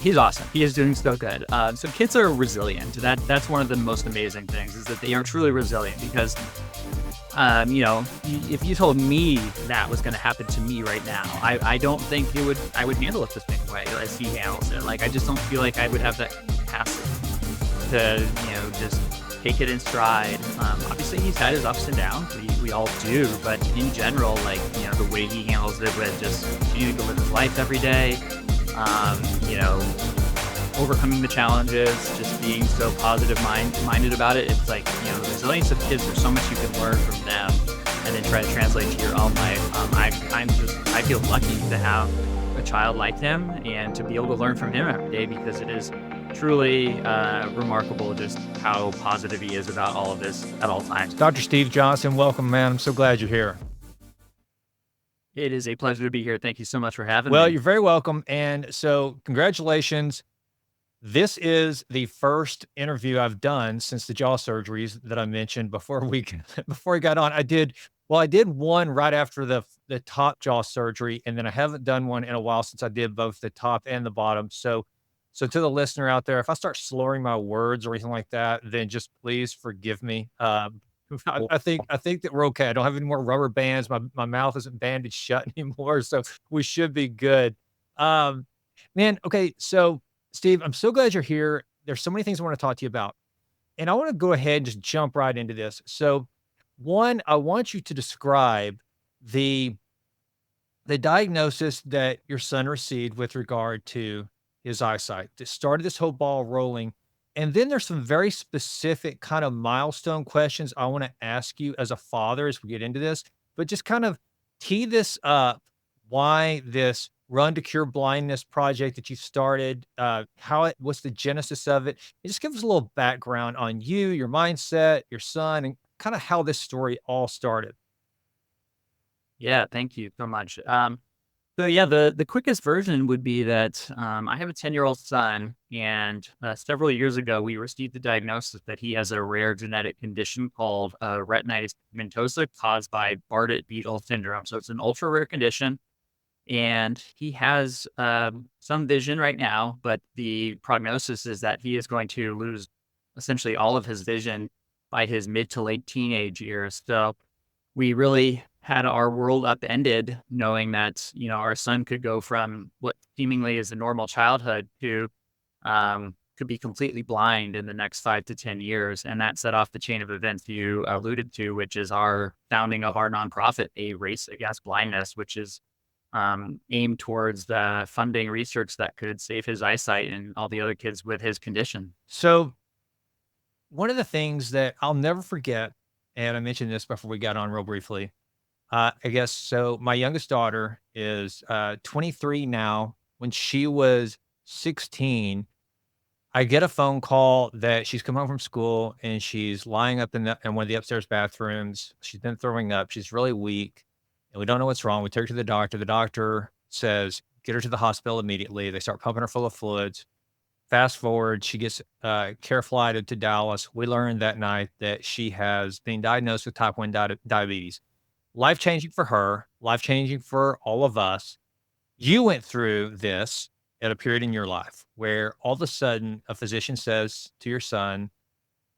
he's awesome. He is doing so good. So kids are resilient. That's one of the most amazing things is that they are truly resilient because, if you told me that was going to happen to me right now, I don't think I would handle it the same way as he handles it. Like, I just don't feel like I would have that capacity to, just take it in stride. Obviously he's had his ups and downs. We all do, but in general, the way he handles it with just continuing to live his life every day, overcoming the challenges, just being so minded about it. It's like, the resilience of kids, there's so much you can learn from them and then try to translate to your own life. I feel lucky to have a child like him and to be able to learn from him every day because it is truly remarkable just how positive he is about all of this at all times. Dr. Steve Johnston, welcome, man. I'm so glad you're here. It is a pleasure to be here. Thank you so much for having me. Well, you're very welcome. And so congratulations. This is the first interview I've done since the jaw surgeries that I mentioned before we got on. I did one right after the top jaw surgery, and then I haven't done one in a while since I did both the top and the bottom. So to the listener out there, if I start slurring my words or anything like that, then just please forgive me. I think that we're okay. I don't have any more rubber bands. My mouth isn't bandaged shut anymore, so we should be good. Man, okay, so Steve, I'm so glad you're here. There's so many things I want to talk to you about. And I want to go ahead and just jump right into this. So, one, I want you to describe the diagnosis that your son received with regard to his eyesight that started this whole ball rolling. And then there's some very specific kind of milestone questions I want to ask you as a father as we get into this, but just kind of tee this up, why this Run to Cure Blindness project that you started, what's the genesis of it? And just give us a little background on you, your mindset, your son, and kind of how this story all started. Yeah, thank you so much. The quickest version would be that I have a 10-year-old son, and several years ago, we received the diagnosis that he has a rare genetic condition called retinitis pigmentosa caused by Bardet beetle syndrome. So it's an ultra rare condition. And he has some vision right now, but the prognosis is that he is going to lose essentially all of his vision by his mid to late teenage years. So we really had our world upended knowing that, our son could go from what seemingly is a normal childhood to could be completely blind in the next 5 to 10 years. And that set off the chain of events you alluded to, which is our founding of our nonprofit, A Race Against Blindness, which is aimed towards funding research that could save his eyesight and all the other kids with his condition. So one of the things that I'll never forget, and I mentioned this before we got on real briefly, I guess, so my youngest daughter is 23 now. When she was 16, I get a phone call that she's come home from school and she's lying up in one of the upstairs bathrooms. She's been throwing up. She's really weak. And we don't know what's wrong. We take her to the doctor. The doctor says, get her to the hospital immediately. They start pumping her full of fluids. Fast forward, she gets care flighted to Dallas. We learned that night that she has been diagnosed with type 1 diabetes. Life-changing for her, life-changing for all of us. You went through this at a period in your life where all of a sudden a physician says to your son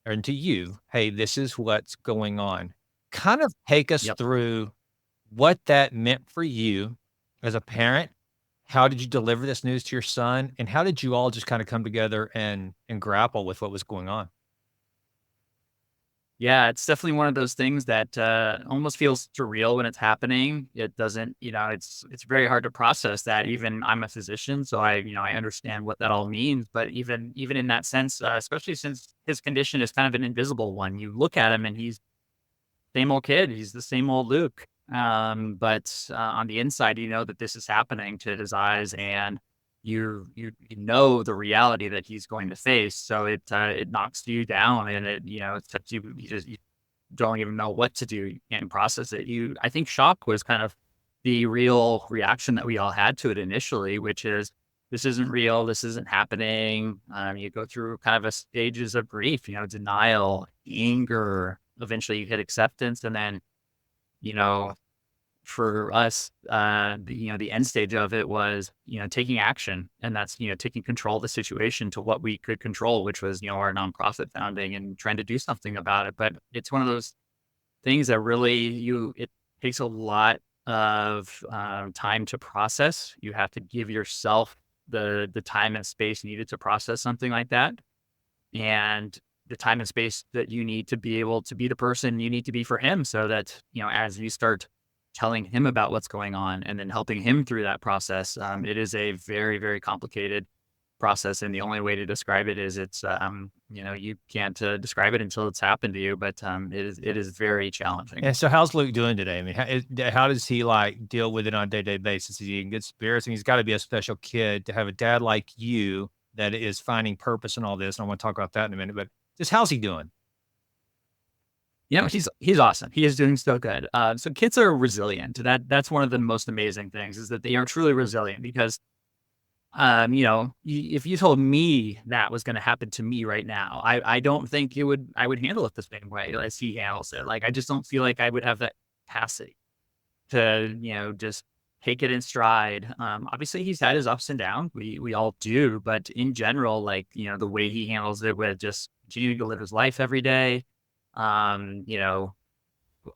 and to you, hey, this is what's going on. Kind of take us through what that meant for you as a parent. How did you deliver this news to your son? And how did you all just kind of come together and grapple with what was going on? Yeah, it's definitely one of those things that almost feels surreal when it's happening. It doesn't, it's very hard to process that. Even I'm a physician, so I understand what that all means. But even in that sense, especially since his condition is kind of an invisible one, you look at him and he's the same old kid. He's the same old Luke. But on the inside, you know that this is happening to his eyes, and you know the reality that he's going to face. So it knocks you down, and it's such you don't even know what to do. You can't process it. I think shock was kind of the real reaction that we all had to it initially, which is this isn't real, this isn't happening. You go through kind of a stages of grief, denial, anger. Eventually, you hit acceptance, and then for us, the end stage of it was, taking action, and that's, taking control of the situation to what we could control, which was, our nonprofit founding and trying to do something about it. But it's one of those things that really it takes a lot of time to process. You have to give yourself the time and space needed to process something like that, and the time and space that you need to be able to be the person you need to be for him, so that as you start telling him about what's going on and then helping him through that process, it is a very, very complicated process, and the only way to describe it is it's you can't describe it until it's happened to you, but it is very challenging. And so how's Luke doing today? I mean, how does he like deal with it on a day-to-day basis? Is he in good spirits? I mean, he's got to be a special kid to have a dad like you that is finding purpose in all this. And I want to talk about that in a minute, but just how's he doing? He's awesome. He is doing so good. So kids are resilient. That's one of the most amazing things, is that they are truly resilient, because if you told me that was going to happen to me right now, I don't think I would handle it the same way as he handles it. Like, I just don't feel like I would have that capacity to, just take it in stride. Obviously he's had his ups and downs. We all do, but in general, like, the way he handles it with just continuing to live his life every day, um, you know,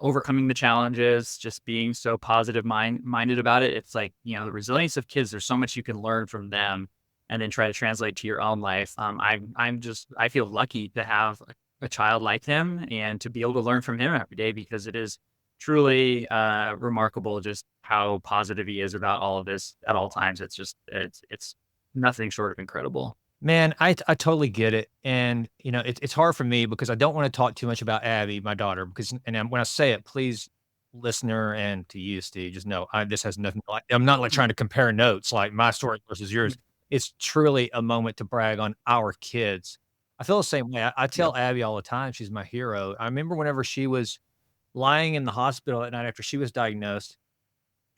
overcoming the challenges, just being so positive minded about it. It's like, the resilience of kids, there's so much you can learn from them and then try to translate to your own life. I feel lucky to have a child like him and to be able to learn from him every day, because it is truly remarkable just how positive he is about all of this at all times. It's nothing short of incredible. Man, I totally get it, and, it's hard for me because I don't wanna talk too much about Abby, my daughter, because when I say it, please, listener, and to you, Steve, just know, this has nothing like I'm not, like, trying to compare notes, like, my story versus yours. It's truly a moment to brag on our kids. I feel the same way. I Yep. tell Abby all the time, she's my hero. I remember whenever she was lying in the hospital at night after she was diagnosed,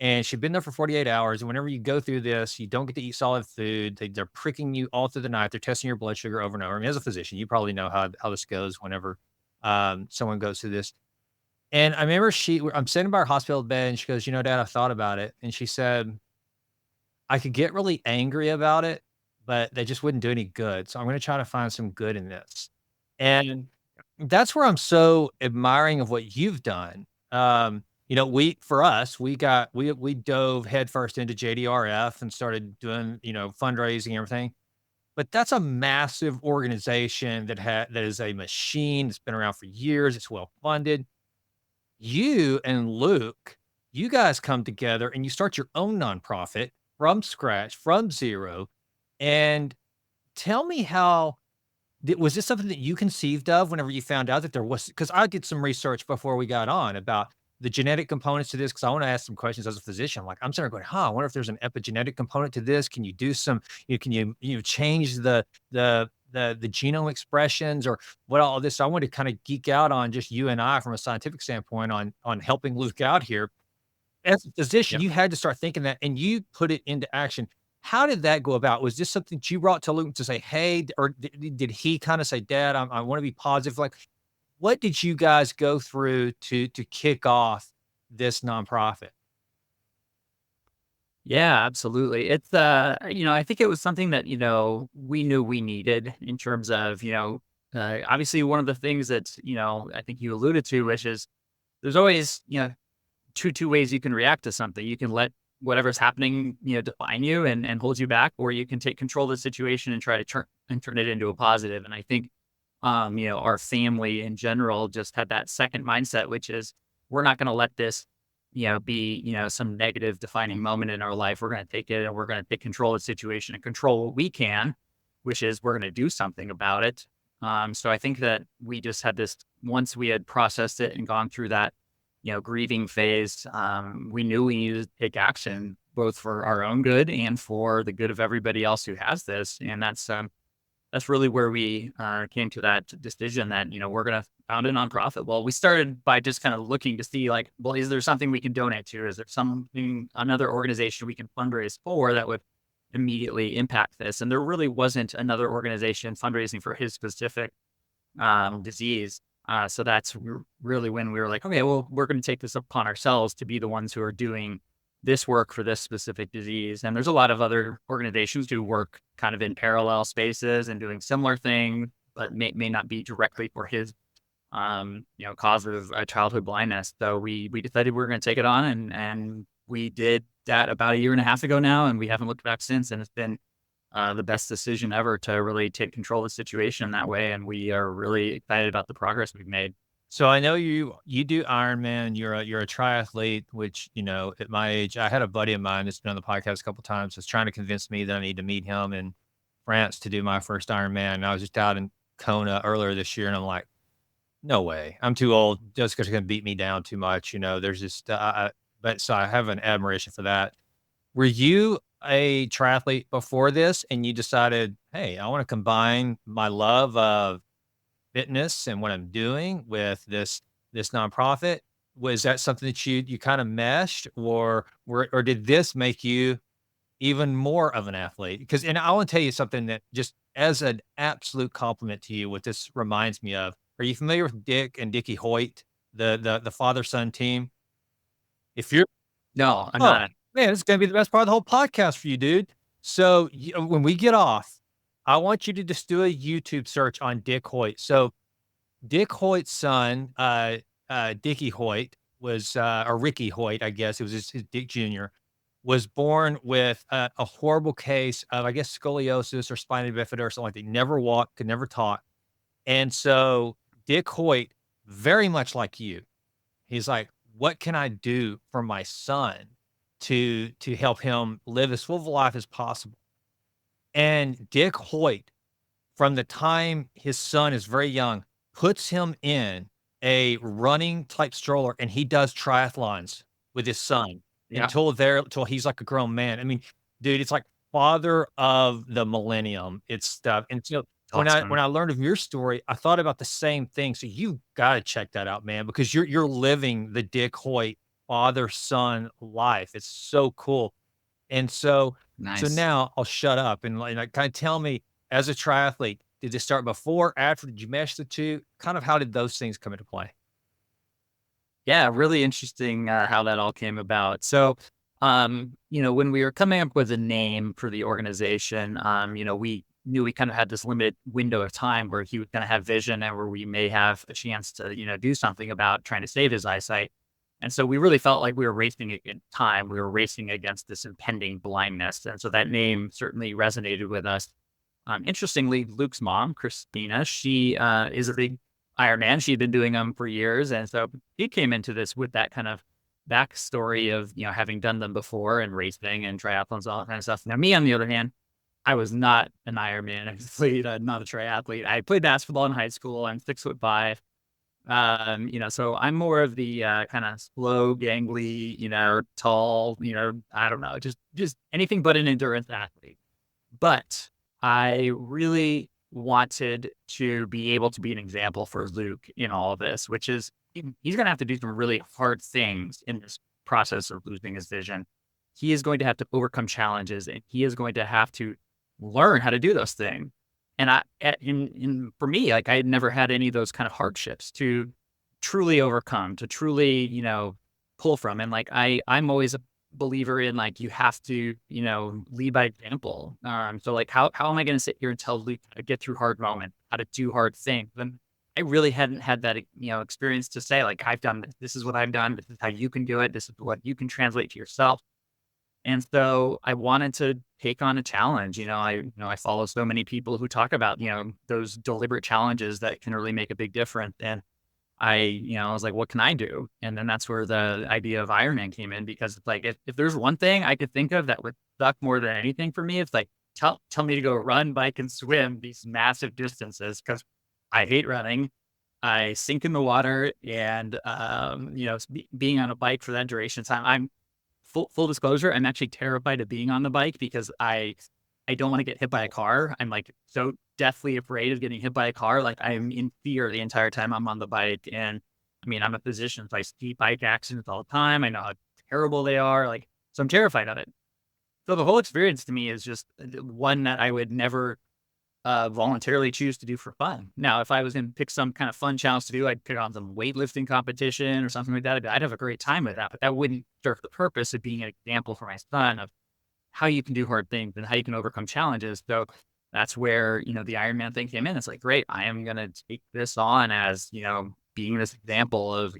and she'd been there for 48 hours. And whenever you go through this, you don't get to eat solid food. They're pricking you all through the night. They're testing your blood sugar over and over. I mean, as a physician, you probably know how this goes whenever someone goes through this. And I remember I'm sitting by her hospital bed, and she goes, Dad, I thought about it. And she said, I could get really angry about it, but they just wouldn't do any good. So I'm going to try to find some good in this. And that's where I'm so admiring of what you've done. For us, we dove headfirst into JDRF and started doing, fundraising and everything. But that's a massive organization that is a machine that's been around for years. It's well funded. You and Luke, you guys come together and you start your own nonprofit from scratch, from zero. And tell me how was this something that you conceived of whenever you found out that there was, because I did some research before we got on about the genetic components to this, because I want to ask some questions as a physician. Like, I'm sitting there going, I wonder if there's an epigenetic component to this. Can you do some, can you change the genome expressions or what all this? So I want to kind of geek out on just you and I from a scientific standpoint on helping Luke out here. As a physician, Yep. you had to start thinking that, and you put it into action. How did that go about? Was this something that you brought to Luke to say, "Hey," or did he kinda say, "Dad, I wanna be positive?" Like, what did you guys go through to kick off this nonprofit? Yeah, absolutely. I think it was something that, we knew we needed in terms of, obviously one of the things that, I think you alluded to, which is there's always, two ways you can react to something. You can let whatever's happening, define you and hold you back, or you can take control of the situation and try to turn it into a positive. And I think, our family in general just had that second mindset, which is we're not going to let this, be, some negative defining moment in our life. We're going to take it and we're going to take control of the situation and control what we can, which is we're going to do something about it. So I think that we just had this, once we had processed it and gone through that, grieving phase, we knew we needed to take action both for our own good and for the good of everybody else who has this. And that's really where we came to that decision that, we're going to found a nonprofit. Well, we started by just kind of looking to see, like, well, is there something we can donate to? Is there another organization we can fundraise for that would immediately impact this? And there really wasn't another organization fundraising for his specific disease. So that's really when we were like, okay, well, we're going to take this upon ourselves to be the ones who are doing this work for this specific disease. And there's a lot of other organizations who work kind of in parallel spaces and doing similar things, but may not be directly for his, cause of childhood blindness. So we decided we were going to take it on, and we did that about a year and a half ago now, and we haven't looked back since. And it's been the best decision ever to really take control of the situation that way. And we are really excited about the progress we've made. So I know you do Ironman, you're a triathlete, which, at my age, I had a buddy of mine that's been on the podcast a couple times, that's trying to convince me that I need to meet him in France to do my first Ironman. And I was just out in Kona earlier this year, and I'm like, no way. I'm too old. Jessica's gonna beat me down too much. There's just but so I have an admiration for that. Were you a triathlete before this and you decided, hey, I want to combine my love of fitness and what I'm doing with this nonprofit? Was that something that you kind of meshed, or did this make you even more of an athlete? Because and I want to tell you something that just as an absolute compliment to you, what this reminds me of. Are you familiar with Dick and Dickie Hoyt, the father son team? If you're No, I'm Oh, not. man, this is gonna be the best part of the whole podcast for you, dude. So, when we get off, I want you to just do a YouTube search on Dick Hoyt. So, Dick Hoyt's son, Dickie Hoyt was, or Ricky Hoyt, I guess, it was his Dick Jr., was born with a horrible case of, I guess, scoliosis or spina bifida or something like that. He never walked, could never talk. And so, Dick Hoyt, very much like you, he's like, "What can I do for my son to help him live as full of a life as possible?" And Dick Hoyt, from the time his son is very young, puts him in a running type stroller, and he does triathlons with his son Yeah, until he's like a grown man. I mean, dude, it's like father of the millennium. It's stuff. And when awesome. I learned of your story, I thought about the same thing. So you gotta check that out, man, because you're living the Dick Hoyt father-son life. It's so cool. And so Nice. now I'll shut up and like kind of tell me, as a triathlete, did this start before, after? Did you mesh the 2? Kind of how did those things come into play? Yeah, really interesting how that all came about. So, when we were coming up with a name for the organization, we knew we kind of had this limited window of time where he would kind of have vision and where we may have a chance to, do something about trying to save his eyesight. And so we really felt like we were racing against time. We were racing against this impending blindness. And so that name certainly resonated with us. Interestingly, Luke's mom, Christina, she is a big Ironman. She'd been doing them for years. And so he came into this with that kind of backstory of, having done them before and racing and triathlons, all that kind of stuff. Now, me, on the other hand, I was not an Ironman athlete, not a triathlete. I played basketball in high school. I'm 6'5". So I'm more of the kind of slow, gangly, tall, I don't know, just anything but an endurance athlete. But I really wanted to be able to be an example for Luke in all of this, which is he's going to have to do some really hard things in this process of losing his vision. He is going to have to overcome challenges, and he is going to have to learn how to do those things. And for me, like I had never had any of those kind of hardships to truly overcome, to truly, pull from. And like I'm always a believer in like you have to, lead by example. So like how am I going to sit here and tell Luke how to get through hard moments, how to do hard things? And I really hadn't had that, experience to say like I've done this. This is what I've done. This is how you can do it. This is what you can translate to yourself. And so I wanted to take on a challenge. I follow so many people who talk about, those deliberate challenges that can really make a big difference. And I was like, what can I do? And then that's where the idea of Ironman came in, because it's like, if there's one thing I could think of that would suck more than anything for me, it's like, tell me to go run, bike, and swim these massive distances, because I hate running. I sink in the water, and, being on a bike for that duration of time, I'm full disclosure, I'm actually terrified of being on the bike because I don't want to get hit by a car. I'm like so deathly afraid of getting hit by a car. Like I'm in fear the entire time I'm on the bike. And I mean, I'm a physician, so I see bike accidents all the time. I know how terrible they are. Like, so I'm terrified of it. So the whole experience to me is just one that I would never voluntarily choose to do for fun. Now, if I was going to pick some kind of fun challenge to do, I'd pick on some weightlifting competition or something like that. I'd have a great time with that, but that wouldn't serve the purpose of being an example for my son of how you can do hard things and how you can overcome challenges. So that's where, the Ironman thing came in. It's like, great, I am going to take this on as, being this example of,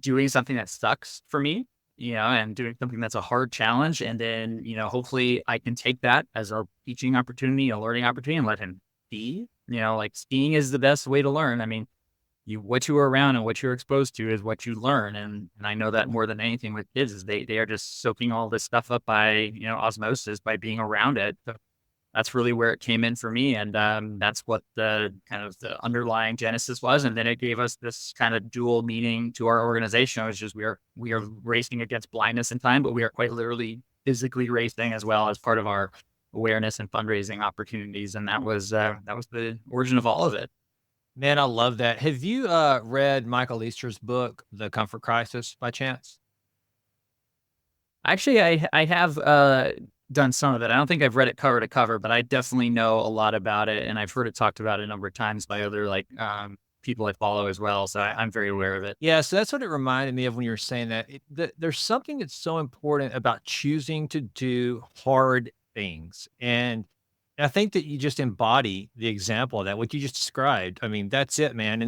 doing something that sucks for me, and doing something that's a hard challenge. And then, hopefully I can take that as a teaching opportunity, a learning opportunity, and let him see, like skiing is the best way to learn. I mean, what you are around and what you're exposed to is what you learn. And I know that more than anything with kids is they are just soaking all this stuff up by, osmosis by being around it. So that's really where it came in for me. And that's what the kind of the underlying genesis was. And then it gave us this kind of dual meaning to our organization, which is we are racing against blindness in time, but we are quite literally physically racing as well as part of our awareness and fundraising opportunities. And that was the origin of all of it. Man, I love that. Have you, read Michael Easter's book, The Comfort Crisis, by chance? Actually, I have done some of it. I don't think I've read it cover to cover, but I definitely know a lot about it, and I've heard it talked about a number of times by other people I follow as well. So I'm very aware of it. Yeah, so that's what it reminded me of when you were saying that. There's something that's so important about choosing to do hard things. And I think that you just embody the example of that, what you just described. I mean, that's it, man.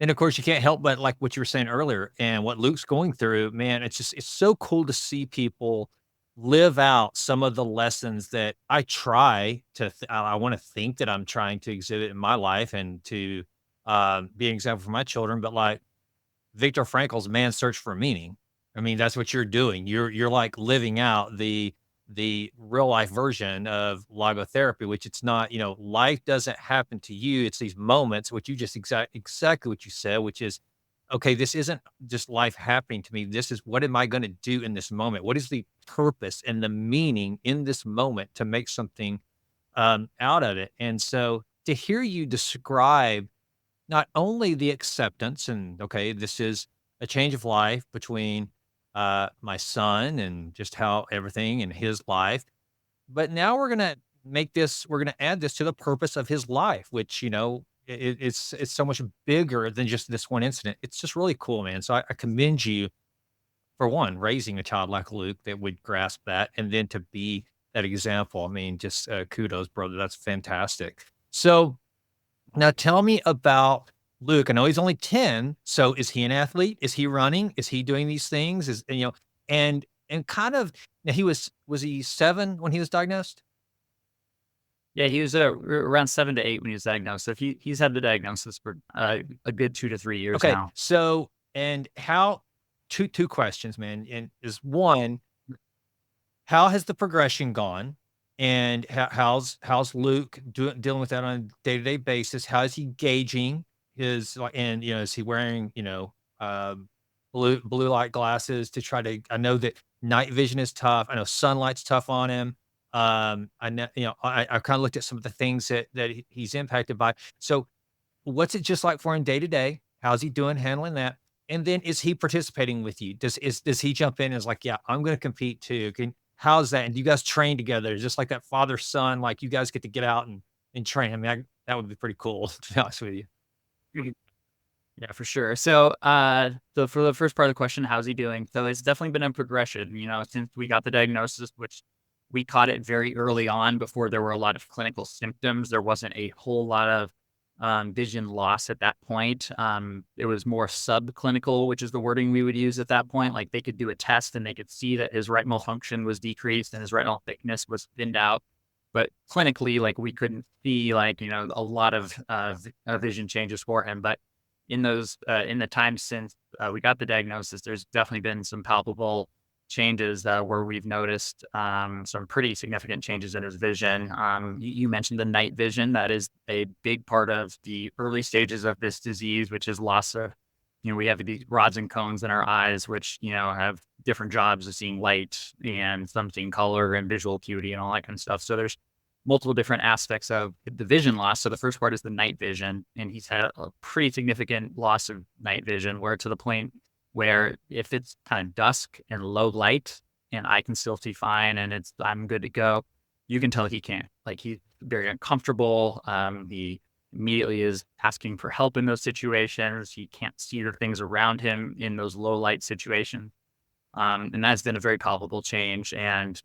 And of course, you can't help but like what you were saying earlier and what Luke's going through, man, it's so cool to see people live out some of the lessons that I try to, I want to think that I'm trying to exhibit in my life and to be an example for my children. But like Viktor Frankl's Man's Search for Meaning, I mean, that's what you're doing. You're like living out the real life version of logotherapy, which it's not, life doesn't happen to you. It's these moments, which you just exactly what you said, which is, okay, this isn't just life happening to me. This is what am I going to do in this moment? What is the purpose and the meaning in this moment to make something out of it? And so to hear you describe not only the acceptance and okay, this is a change of life between my son and just how everything in his life. But now we're gonna add this to the purpose of his life, which, it's so much bigger than just this one incident. It's just really cool, man. So I commend you for one, raising a child like Luke that would grasp that, and then to be that example. I mean, just kudos, brother. That's fantastic. So now tell me about Luke. I know he's only 10. So is he an athlete? Is he running? Is he doing these things? And kind of now was he 7 when he was diagnosed? Yeah, he was around 7 to 8 when he was diagnosed. So he's had the diagnosis for a good 2 to 3 years Okay. now. So and how two questions, man. And is one, how has the progression gone? And how's Luke dealing with that on a day-to-day basis? How is he gauging his like and is he wearing, blue light glasses to try to I know that night vision is tough. I know sunlight's tough on him. I know, I kind of looked at some of the things that he's impacted by. So what's it just like for him day to day? How's he doing handling that? And then is he participating with you? Does he jump in and is like, yeah, I'm going to compete too? How's that? And do you guys train together? Just like that father son, like you guys get to get out and train. I mean, that would be pretty cool to be honest with you. Mhm. Yeah, for sure. So for the first part of the question, how's he doing? So it's definitely been a progression, since we got the diagnosis, which we caught it very early on before there were a lot of clinical symptoms. There wasn't a whole lot of vision loss at that point. It was more subclinical, which is the wording we would use at that point. Like they could do a test and they could see that his retinal function was decreased and his retinal thickness was thinned out. But clinically, like we couldn't see a lot of vision changes for him. But in the time since we got the diagnosis, there's definitely been some palpable changes where we've noticed some pretty significant changes in his vision. You mentioned the night vision. That is a big part of the early stages of this disease, which is loss of, we have these rods and cones in our eyes, which, have different jobs of seeing light and some seeing color and visual acuity and all that kind of stuff. So there's multiple different aspects of the vision loss. So the first part is the night vision, and he's had a pretty significant loss of night vision, where to the point where if it's kind of dusk and low light and I can still see fine and I'm good to go, you can tell he can't. Like he's very uncomfortable. He immediately is asking for help in those situations. He can't see the things around him in those low light situations. And that's been a very palpable change, and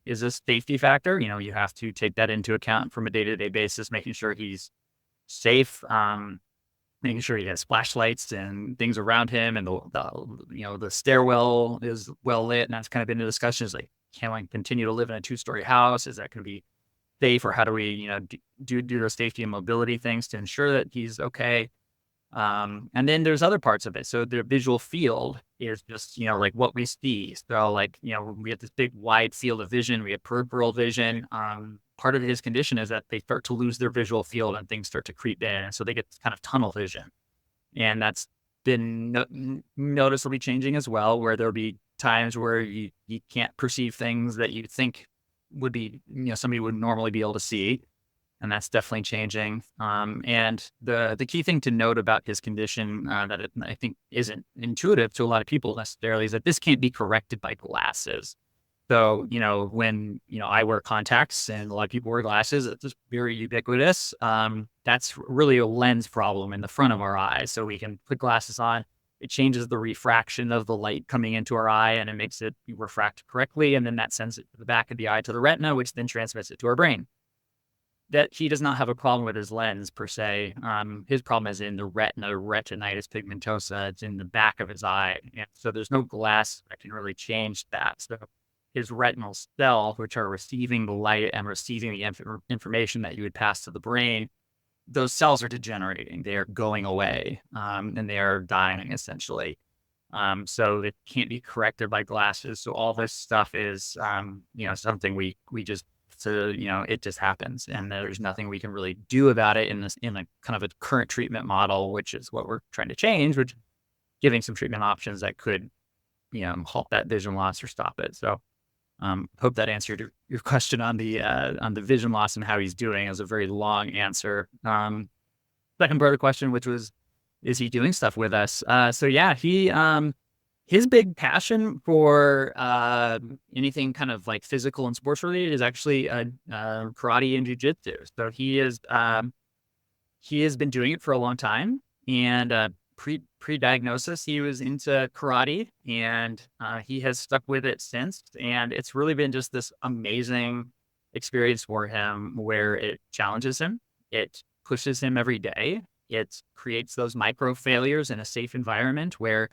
is a safety factor. You have to take that into account from a day to day basis, making sure he's safe, making sure he has flashlights and things around him, and the stairwell is well lit. And that's kind of been the discussion: is like, can I continue to live in a 2-story house? Is that going to be safe, or how do we do those safety and mobility things to ensure that he's okay? And then there's other parts of it. So the visual field is just, like what we see. So like, we have this big wide field of vision. We have peripheral vision. Part of his condition is that they start to lose their visual field and things start to creep in. And so they get this kind of tunnel vision. And that's been noticeably changing as well, where there'll be times where you can't perceive things that you think would be, somebody would normally be able to see. And that's definitely changing. And the key thing to note about his condition that I think isn't intuitive to a lot of people necessarily is that this can't be corrected by glasses. So, when, I wear contacts and a lot of people wear glasses, it's just very ubiquitous. That's really a lens problem in the front of our eyes. So we can put glasses on. It changes the refraction of the light coming into our eye, and it makes it refract correctly. And then that sends it to the back of the eye to the retina, which then transmits it to our brain. That he does not have a problem with his lens per se. His problem is in the retina, retinitis pigmentosa. It's in the back of his eye. And so there's no glass that can really change that. So his retinal cells, which are receiving the light and receiving the information that you would pass to the brain, those cells are degenerating. They are going away, and they are dying essentially. So it can't be corrected by glasses. So all this stuff is, something we just, so, it just happens, and there's nothing we can really do about it in a kind of a current treatment model, which is what we're trying to change, which giving some treatment options that could, halt that vision loss or stop it. So, hope that answered your question on the vision loss and how he's doing. It was a very long answer. Second part of the question, which was, is he doing stuff with us? So yeah, his big passion for anything kind of like physical and sports related is actually karate and jujitsu. So he has been doing it for a long time, and pre-diagnosis he was into karate, and he has stuck with it since. And it's really been just this amazing experience for him, where it challenges him, it pushes him every day, it creates those micro failures in a safe environment where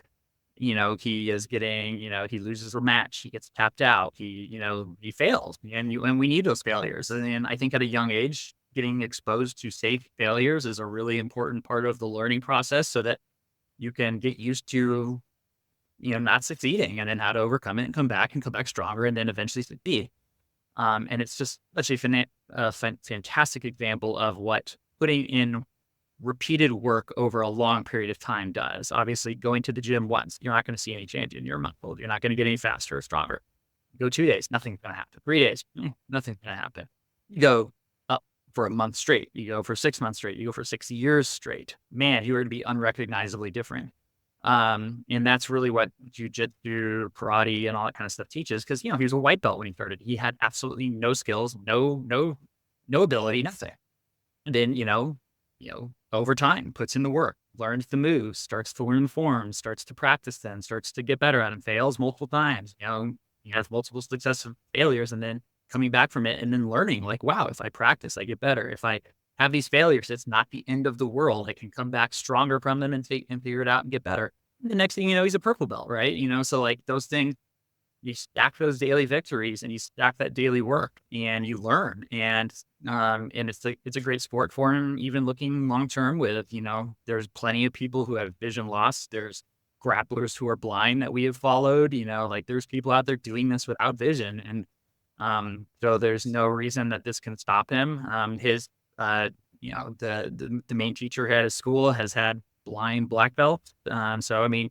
he is getting, he loses a match, he gets tapped out, he fails, and we need those failures. And I think at a young age, getting exposed to safe failures is a really important part of the learning process, so that you can get used to, not succeeding, and then how to overcome it and come back stronger, and then eventually succeed. And it's just such a fantastic example of what putting in repeated work over a long period of time does. Obviously, going to the gym once, you're not going to see any change in your muscle. You're not going to get any faster or stronger. You go 2 days, nothing's going to happen. 3 days, nothing's going to happen. You go up for a month straight. You go for 6 months straight. You go for 6 years straight. Man, you're going to be unrecognizably different. And that's really what jujitsu, karate, and all that kind of stuff teaches. Because he was a white belt when he started. He had absolutely no skills, no ability, nothing. And then over time, puts in the work, learns the moves, starts to learn the forms, starts to practice them, starts to get better at them, fails multiple times. He has multiple successive failures, and then coming back from it and then learning, like, wow, if I practice, I get better. If I have these failures, it's not the end of the world. I can come back stronger from them and figure it out and get better. And the next thing you know, he's a purple belt, right? So like those things, you stack those daily victories and you stack that daily work, and you learn. And it's a great sport for him, even looking long term with, there's plenty of people who have vision loss. There's grapplers who are blind that we have followed, like there's people out there doing this without vision. And so there's no reason that this can stop him. His the main teacher at his school has had blind black belts. So I mean,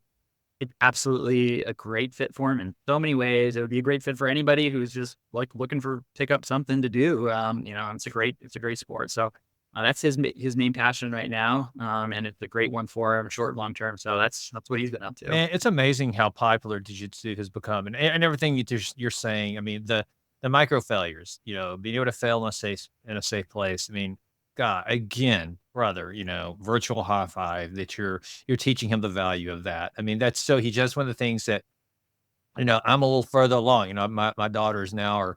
it's absolutely a great fit for him in so many ways. It would be a great fit for anybody who's just like looking for pick up something to do. It's a great sport. So that's his main passion right now. And it's a great one for him, short and long term. So that's what he's been up to. Man, it's amazing how popular jiu-jitsu has become, and everything you're saying. I mean, the the micro failures, being able to fail in a safe place. I mean, God, again, brother, virtual high five that you're teaching him the value of that. I mean, that's so he just one of the things that, I'm a little further along. My daughters now are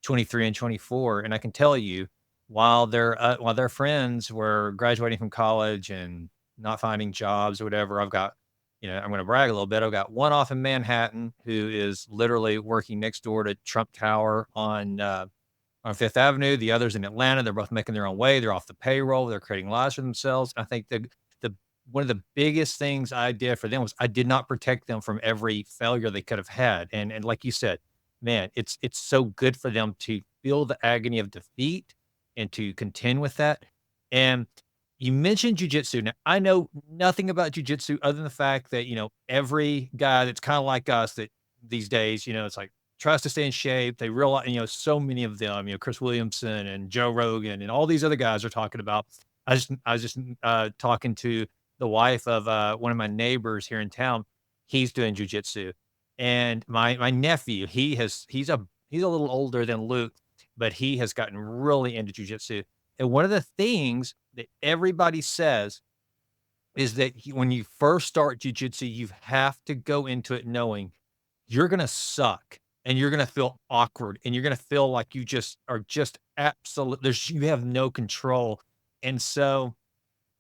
23 and 24, and I can tell you, while their friends were graduating from college and not finding jobs or whatever, I've got, I'm going to brag a little bit. I've got one off in Manhattan who is literally working next door to Trump Tower on Fifth Avenue. The others in Atlanta. They're both making their own way. They're off the payroll. They're creating lives for themselves. I think the one of the biggest things I did for them was I did not protect them from every failure they could have had. And like you said, man, it's so good for them to feel the agony of defeat and to contend with that. And you mentioned jujitsu. Now, I know nothing about jujitsu other than the fact that, every guy that's kind of like us that these days, it's like tries to stay in shape. They realize, so many of them, Chris Williamson and Joe Rogan and all these other guys are talking about. I was just talking to the wife of one of my neighbors here in town. He's doing jujitsu, and my nephew, he's a little older than Luke, but he has gotten really into jujitsu. And one of the things that everybody says is that when you first start jujitsu, you have to go into it knowing you're gonna suck and you're gonna feel awkward and you're gonna feel like you just are just absolute you have no control. And so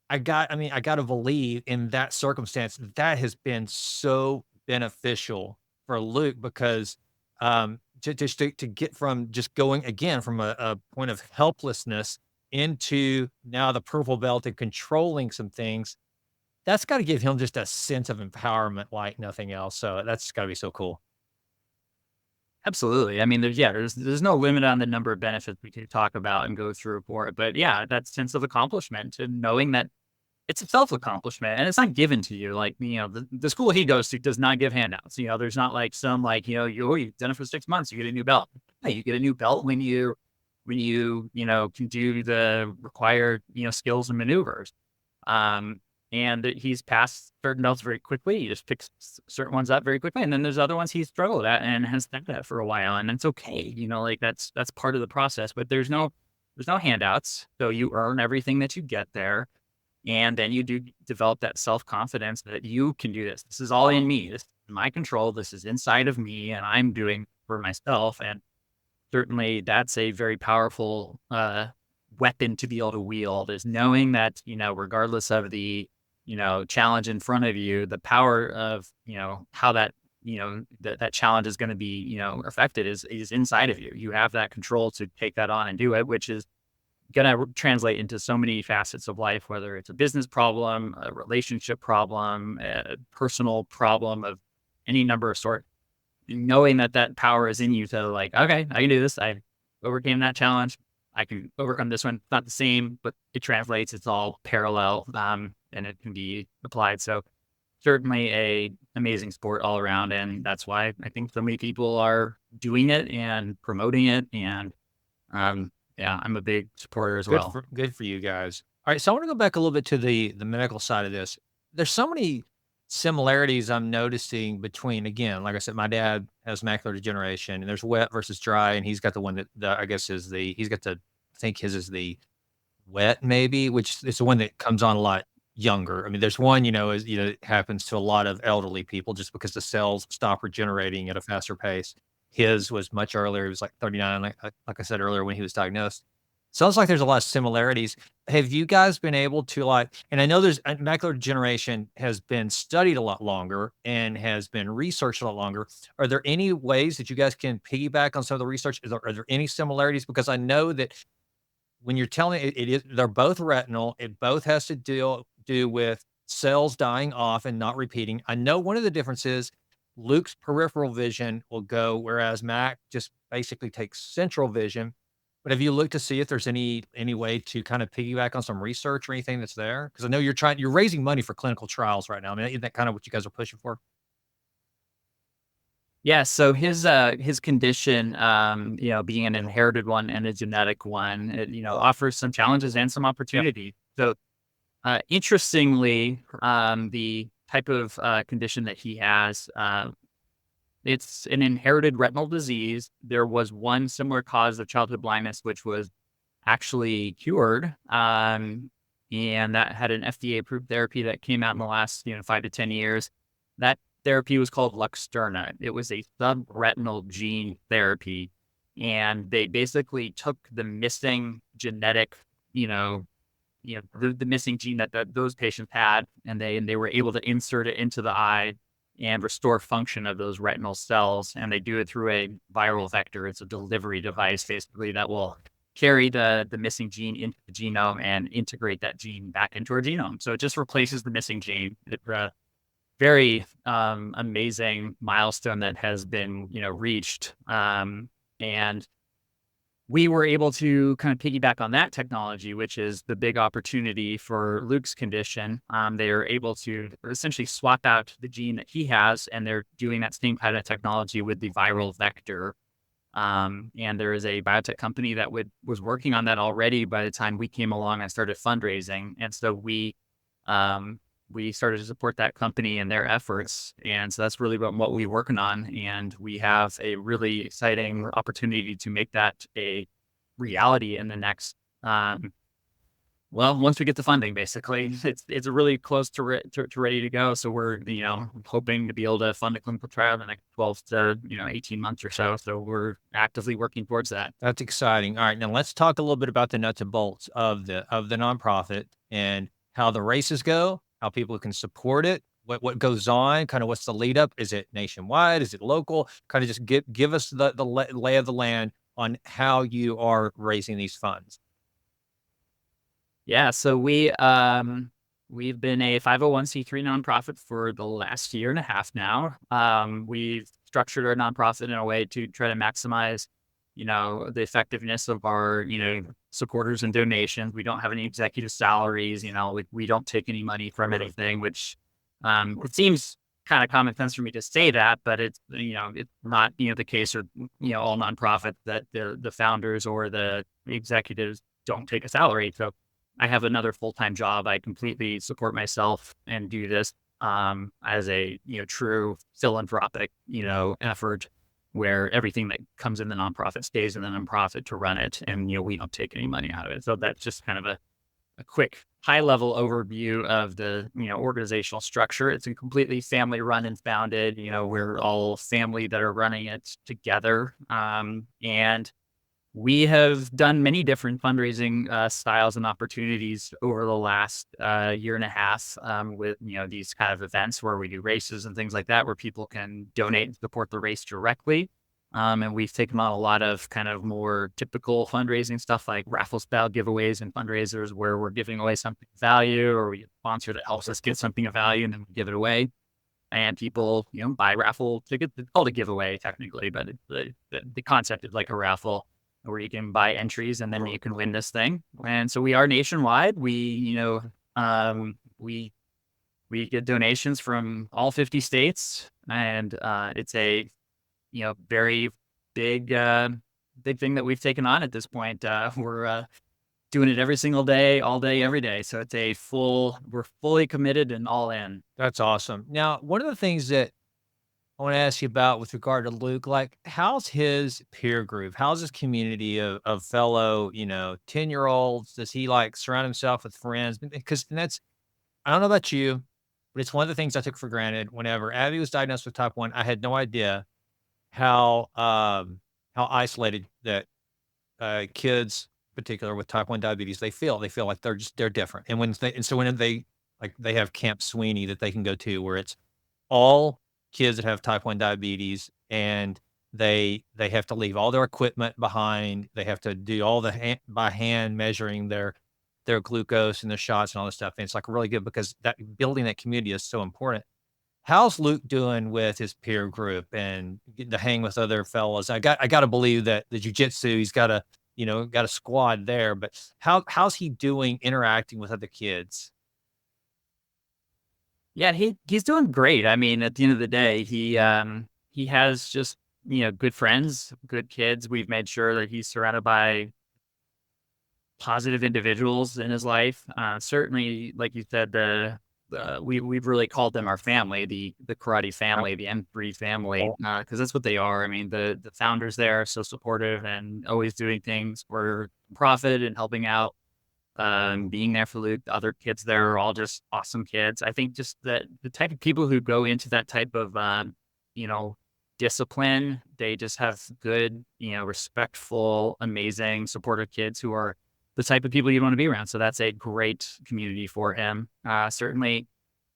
I gotta believe in that circumstance, that has been so beneficial for Luke because, to get from just going again from a point of helplessness into now the purple belt and controlling some things, that's gotta give him just a sense of empowerment like nothing else. So that's gotta be so cool. Absolutely. I mean, there's no limit on the number of benefits we could talk about and go through for it. But yeah, that sense of accomplishment and knowing that it's a self accomplishment and it's not given to you. Like, the school he goes to does not give handouts. There's not like some like, you've done it for 6 months, you get a new belt. Yeah, you get a new belt when you can do the required, skills and maneuvers. And he's passed certain belts very quickly. He just picks certain ones up very quickly. And then there's other ones he's struggled at and has done that for a while. And it's okay. Like that's part of the process, but there's no handouts. So you earn everything that you get there. And then you do develop that self-confidence that you can do this. This is all in me. This is my control. This is inside of me and I'm doing for myself. And certainly that's a very powerful weapon to be able to wield is knowing that, regardless of the, challenge in front of you, the power of, how that, that challenge is going to be, affected is inside of you. You have that control to take that on and do it, which is going to translate into so many facets of life, whether it's a business problem, a relationship problem, a personal problem of any number of sort. Knowing that that power is in you to like, okay, I can do this. I overcame that challenge. I can overcome this one. It's not the same, but it translates. It's all parallel, and it can be applied. So certainly a amazing sport all around, and that's why I think so many people are doing it and promoting it. And yeah, I'm a big supporter as well. Good for you guys. All right, so I want to go back a little bit to the medical side of this. There's so many similarities I'm noticing between, again, like I said, my dad has macular degeneration, and there's wet versus dry, and he's got the one that I guess is he's got the I think his is the wet maybe, which is the one that comes on a lot younger. I mean, there's one, it happens to a lot of elderly people just because the cells stop regenerating at a faster pace. His was much earlier. He was like 39, like I said earlier when he was diagnosed. Sounds like there's a lot of similarities. Have you guys been able to and I know there's macular degeneration has been studied a lot longer and has been researched a lot longer. Are there any ways that you guys can piggyback on some of the research? Are there any similarities? Because I know that when you're telling it is they're both retinal. It both has to do with cells dying off and not repeating. I know one of the differences, Luke's peripheral vision will go, whereas Mac just basically takes central vision. But have you looked to see if there's any way to kind of piggyback on some research or anything that's there? Because I know you're raising money for clinical trials right now. I mean, isn't that kind of what you guys are pushing for? Yeah, so his condition, being an inherited one and a genetic one, it, offers some challenges and some Yep. opportunity. So, interestingly, the type of condition that he has, It's an inherited retinal disease. There was one similar cause of childhood blindness, which was actually cured. And that had an FDA approved therapy that came out in the last, 5 to 10 years. That therapy was called Luxturna. It was a subretinal gene therapy. And they basically took the missing genetic, the missing gene that those patients had, and they were able to insert it into the eye and restore function of those retinal cells. And they do it through a viral vector. It's a delivery device basically that will carry the missing gene into the genome and integrate that gene back into our genome. So it just replaces the missing gene. It's a very amazing milestone that has been, reached. And we were able to kind of piggyback on that technology, which is the big opportunity for Luke's condition. They are able to essentially swap out the gene that he has, and they're doing that same kind of technology with the viral vector. And there is a biotech company that was working on that already by the time we came along and started fundraising. And so we started to support that company and their efforts. And so that's really what we're working on. And we have a really exciting opportunity to make that a reality in the next, once we get the funding, basically. It's really close to ready to go. So we're, hoping to be able to fund a clinical trial in the next 12 to, 18 months or so. So we're actively working towards that. That's exciting. All right, now let's talk a little bit about the nuts and bolts of the nonprofit and how the races go, how people can support it, what goes on, kind of what's the lead up? Is it nationwide? Is it local? Kind of just give us the lay of the land on how you are raising these funds. Yeah, so we've been a 501(c)(3) nonprofit for the last year and a half now. We've structured our nonprofit in a way to try to maximize, the effectiveness of our, supporters and donations. We don't have any executive salaries, we don't take any money from anything, which it seems kind of common sense for me to say that, but it's, it's not, the case with, all nonprofits that the founders or the executives don't take a salary. So I have another full-time job. I completely support myself and do this as a, true philanthropic, effort where everything that comes in the nonprofit stays in the nonprofit to run it. And, we don't take any money out of it. So that's just kind of a quick high-level overview of the, organizational structure. It's a completely family-run and founded. We're all family that are running it together. And we have done many different fundraising styles and opportunities over the last year and a half with, these kind of events where we do races and things like that, where people can donate and support the race directly. And we've taken on a lot of kind of more typical fundraising stuff like raffle style giveaways and fundraisers where we're giving away something of value, or we get a sponsor that helps us get something of value and then we give it away. And people, buy raffle tickets. It's called a giveaway technically, but the concept is like a raffle where you can buy entries and then you can win this thing. And so we are nationwide. We get donations from all 50 states, and it's a, very big thing that we've taken on at this point. We're doing it every single day, all day, every day. So it's we're fully committed and all in. That's awesome. Now, one of the things that I want to ask you about with regard to Luke, like, how's his peer group? How's his community of fellow, 10-year-olds? Does he like surround himself with friends? Because I don't know about you, but it's one of the things I took for granted. Whenever Abby was diagnosed with type 1, I had no idea how isolated that kids, in particular with type 1 diabetes, they feel. They feel like they're different. And so when they like they have Camp Sweeney that they can go to, where it's all kids that have type 1 diabetes, and they have to leave all their equipment behind. They have to do all the by hand measuring their glucose and their shots and all this stuff. And it's like really good because that building that community is so important. How's Luke doing with his peer group and getting to hang with other fellas? I got to believe that the jujitsu, he's got got a squad there, but how's he doing interacting with other kids? Yeah, he's doing great. I mean, at the end of the day, he has just, good friends, good kids. We've made sure that he's surrounded by positive individuals in his life. Certainly, like you said, we've really called them our family, the karate family, the M3 family, because that's what they are. I mean, the founders there are so supportive and always doing things for profit and helping out, being there for Luke. The other kids there are all just awesome kids. I think just that the type of people who go into that type of, you know, discipline, they just have good, respectful, amazing, supportive kids who are the type of people you want to be around. So that's a great community for him. Certainly,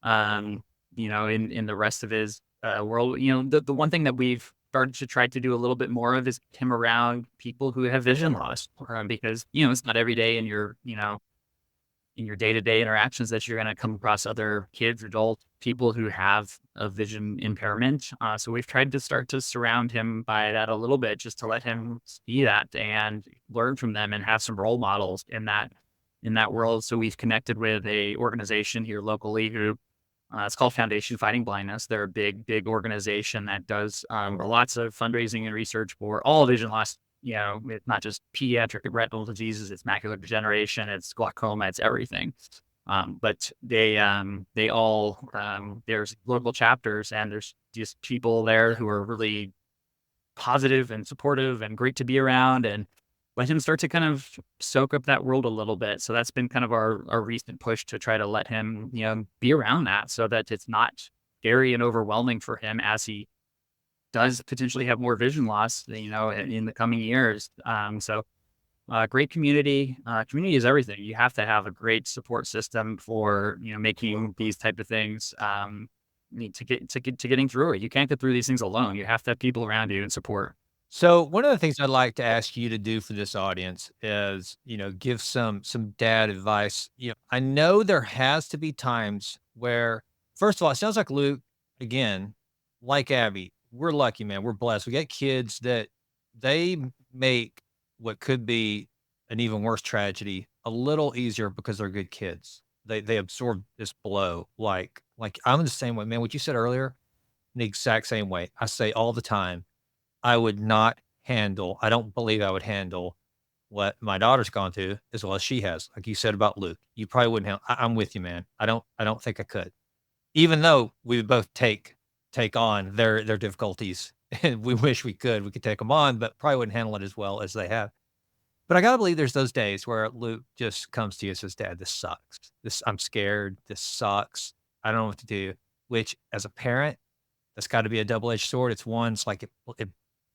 in the rest of his world, the one thing that we've started to try to do a little bit more of is get him around people who have vision loss, because it's not every day in your day-to-day interactions that you're going to come across other kids, adults, people who have a vision impairment. So we've tried to start to surround him by that a little bit, just to let him see that and learn from them and have some role models in that world. So we've connected with a organization here locally who, it's called Foundation Fighting Blindness. They're a big organization that does lots of fundraising and research for all vision loss. It's not just pediatric retinal diseases, it's macular degeneration, it's glaucoma, it's everything. But they all, there's local chapters, and there's just people there who are really positive and supportive and great to be around, and let him start to kind of soak up that world a little bit. So that's been kind of our recent push to try to let him, be around that, so that it's not scary and overwhelming for him as he does potentially have more vision loss, in the coming years. Great community. Community is everything. You have to have a great support system for, making these type of things, to getting through it. You can't get through these things alone. You have to have people around you and support. So one of the things I'd like to ask you to do for this audience is, give some dad advice. I know there has to be times where, first of all, it sounds like Luke, again, like Abby, we're lucky, man. We're blessed. We got kids that they make what could be an even worse tragedy a little easier because they're good kids. They absorb this blow like I'm the same way, man. What you said earlier, the exact same way. I say all the time, I don't believe I would handle what my daughter's gone through as well as she has. Like you said about Luke, you probably wouldn't handle. I'm with you, man. I don't think I could. Even though we would both take on their difficulties, and we wish we could take them on, but probably wouldn't handle it as well as they have. But I gotta believe there's those days where Luke just comes to you and says, "Dad, this sucks. I'm scared. This sucks. I don't know what to do." Which, as a parent, that's got to be a double-edged sword. It's like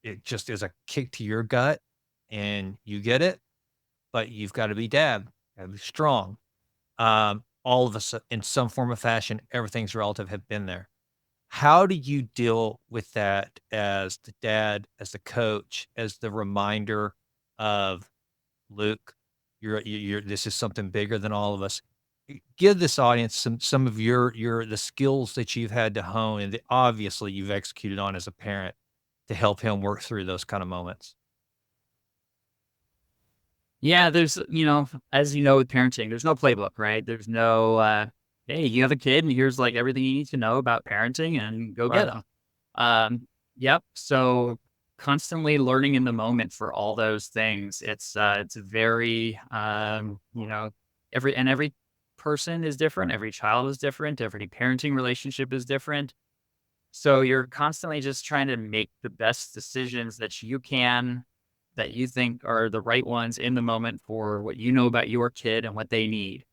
it just is a kick to your gut, and you get it, but you've got to be dad, gotta be strong. All of us, in some form or fashion, everything's relative, have been there. How do you deal with that as the dad, as the coach, as the reminder of, "Luke, you're this is something bigger than all of us." Give this audience some of the skills that you've had to hone and that obviously you've executed on as a parent to help him work through those kind of moments. Yeah, there's, as you know, with parenting, there's no playbook, right? There's no, hey, you have a kid and here's like everything you need to know about parenting and go get Right. them. Yep. So constantly learning in the moment for all those things. It's very, every person is different. Every child is different. Every parenting relationship is different. So you're constantly just trying to make the best decisions that you can, that you think are the right ones in the moment for what you know about your kid and what they need.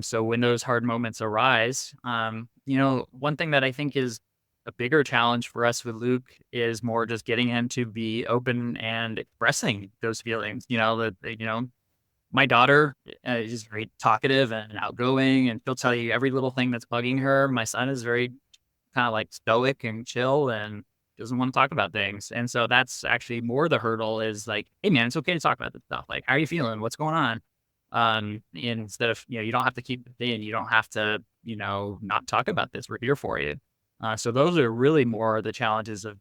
So when those hard moments arise, one thing that I think is a bigger challenge for us with Luke is more just getting him to be open and expressing those feelings. My daughter is very talkative and outgoing, and she'll tell you every little thing that's bugging her. My son is very kind of like stoic and chill and doesn't want to talk about things. And so that's actually more the hurdle is like, hey man, it's okay to talk about this stuff. Like, how are you feeling? What's going on? Instead of, you don't have to keep it in, you don't have to, not talk about this. We're here for you. So those are really more the challenges of,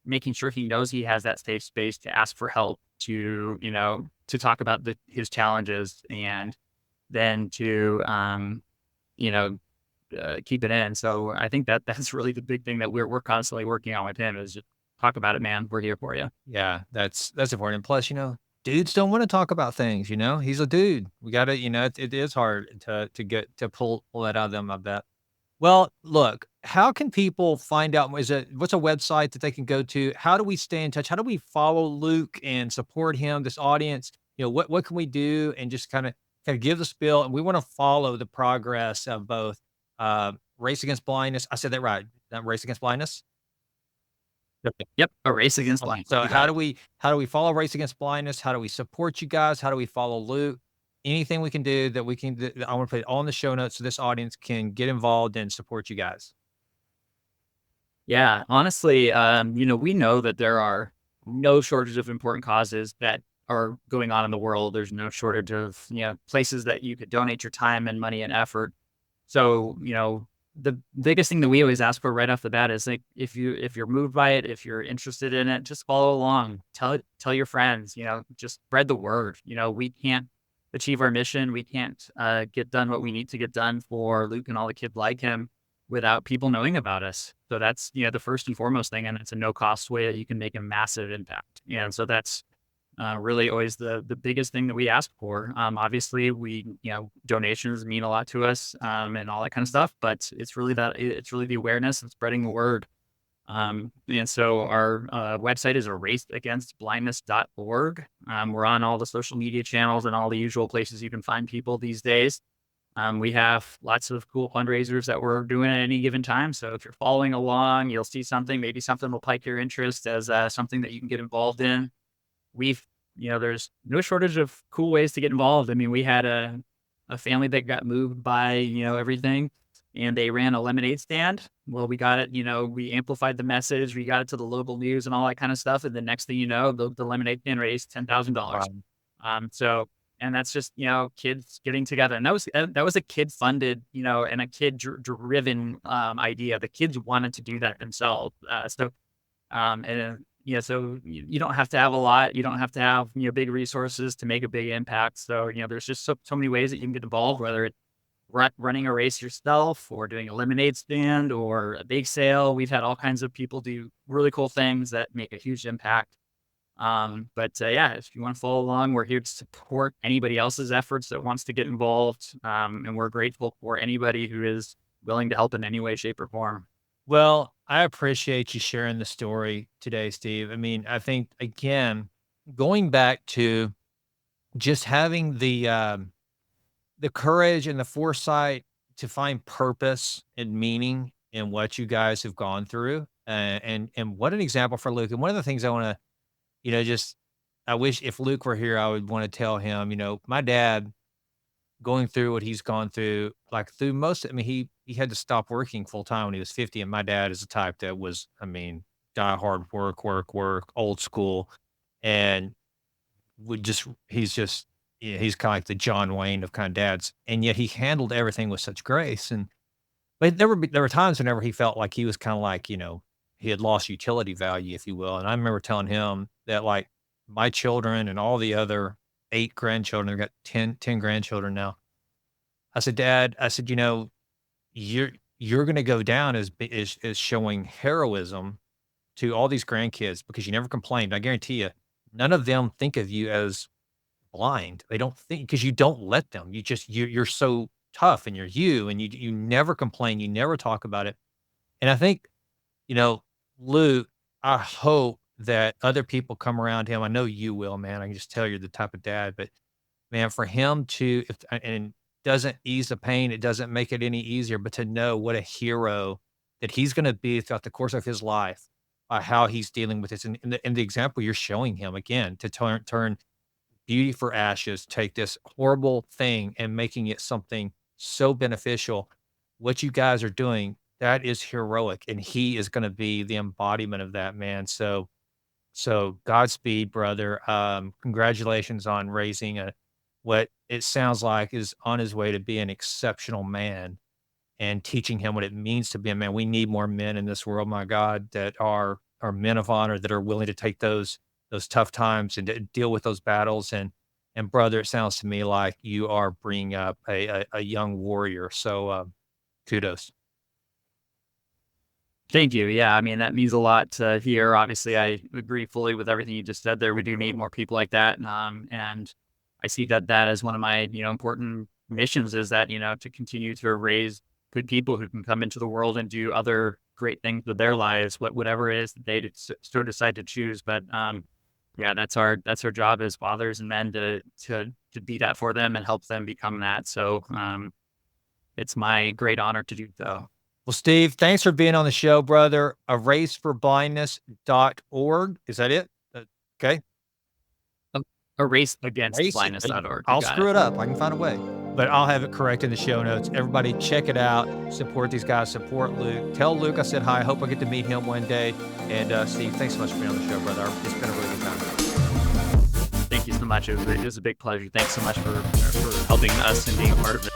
making sure he knows he has that safe space to ask for help, to talk about his challenges, and then to, you know, keep it in. So I think that that's really the big thing that we're constantly working on with him is just talk about it, man. We're here for you. Yeah, that's important. Plus, dudes don't wanna talk about things, you know? He's a dude. We gotta, it is hard to pull that out of them, I bet. Well, look, how can people find out? What's a website that they can go to? How do we stay in touch? How do we follow Luke and support him, this audience? What can we do and just kinda give the spiel? And we wanna follow the progress of both, Race Against Blindness. I said that right, Race Against Blindness? Yep, a race against Okay. blindness. So You got it. how do we follow Race Against Blindness? How do we support you guys? How do we follow Luke? Anything we can do that we can I wanna put it all in the show notes so this audience can get involved and support you guys. Yeah, honestly, we know that there are no shortage of important causes that are going on in the world. There's no shortage of, places that you could donate your time and money and effort. So, the biggest thing that we always ask for right off the bat is like if you're moved by it, if you're interested in it, just follow along. Tell your friends, just spread the word. We can't achieve our mission. We can't get done what we need to get done for Luke and all the kids like him without people knowing about us. So that's, the first and foremost thing. And it's a no cost way that you can make a massive impact. And so that's really always the biggest thing that we ask for. Obviously, donations mean a lot to us and all that kind of stuff. But it's really the awareness and spreading the word. And so our website is erasegagainstblindness.org. We're on all the social media channels and all the usual places you can find people these days. We have lots of cool fundraisers that we're doing at any given time. So if you're following along, you'll see something. Maybe something will pique your interest as something that you can get involved in. We've, there's no shortage of cool ways to get involved. I mean, we had a family that got moved by, everything, and they ran a lemonade stand. Well, we got it, we amplified the message, we got it to the local news and all that kind of stuff. And the next thing you know, the lemonade stand raised $10,000. Wow. So, and that's just, kids getting together. And that was a kid funded, and a kid driven idea. The kids wanted to do that themselves. So you don't have to have a lot. You don't have to have, big resources to make a big impact. So, there's just so many ways that you can get involved, whether it's running a race yourself or doing a lemonade stand or a bake sale. We've had all kinds of people do really cool things that make a huge impact. But if you want to follow along, we're here to support anybody else's efforts that wants to get involved. And we're grateful for anybody who is willing to help in any way, shape, or form. Well, I appreciate you sharing the story today, Steve. I mean, I think again, going back to just having the courage and the foresight to find purpose and meaning in what you guys have gone through, and what an example for Luke. And one of the things I want to, just I wish if Luke were here, I would want to tell him, my dad going through what he's gone through, like through most, I mean, he had to stop working full time when he was 50. And my dad is the type that was, I mean, die hard work, work, work, old school. And he's just, yeah, he's kind of like the John Wayne of kind of dads. And yet he handled everything with such grace. But there were times whenever he felt like he was kind of like, he had lost utility value, if you will. And I remember telling him that like my children and all the other 8 grandchildren, I've got ten grandchildren now. I said, "Dad," I said, you're gonna go down as showing heroism to all these grandkids because you never complained. I guarantee you, none of them think of you as blind. They don't think because you don't let them. You're so tough and you're you and you never complain, you never talk about it. And I think, you know, Luke, I hope that other people come around him. I know you will, man. I can just tell you're the type of dad, but man, for him to if and doesn't ease the pain, it doesn't make it any easier, but to know what a hero that he's gonna be throughout the course of his life, how he's dealing with this, and the example you're showing him again to turn beauty for ashes, take this horrible thing and making it something so beneficial. What you guys are doing, that is heroic, and he is gonna be the embodiment of that, man. So Godspeed, brother. Congratulations on raising a what it sounds like is on his way to be an exceptional man and teaching him what it means to be a man. We need more men in this world, my God, that are men of honor that are willing to take those tough times and to deal with those battles. And brother, it sounds to me like you are bringing up a young warrior. So kudos. Thank you. Yeah, I mean, that means a lot to hear. Obviously, I agree fully with everything you just said there. We do need more people like that. And I see that as one of my, important missions is that, to continue to raise good people who can come into the world and do other great things with their lives, whatever it is that they so decide to choose. But yeah, that's our job as fathers and men to be that for them and help them become that. So it's my great honor to do so. Well, Steve, thanks for being on the show, brother. Eraseforblindness.org. Is that it? Okay. A, a race against Race. blindness.org. You I'll got screw it. it up. I can find a way. But I'll have it correct in the show notes. Everybody check it out. Support these guys. Support Luke. Tell Luke I said hi. I hope I get to meet him one day. And Steve, thanks so much for being on the show, brother. It's been a really good time. Thank you so much. It was a big pleasure. Thanks so much for helping us and being a part of it.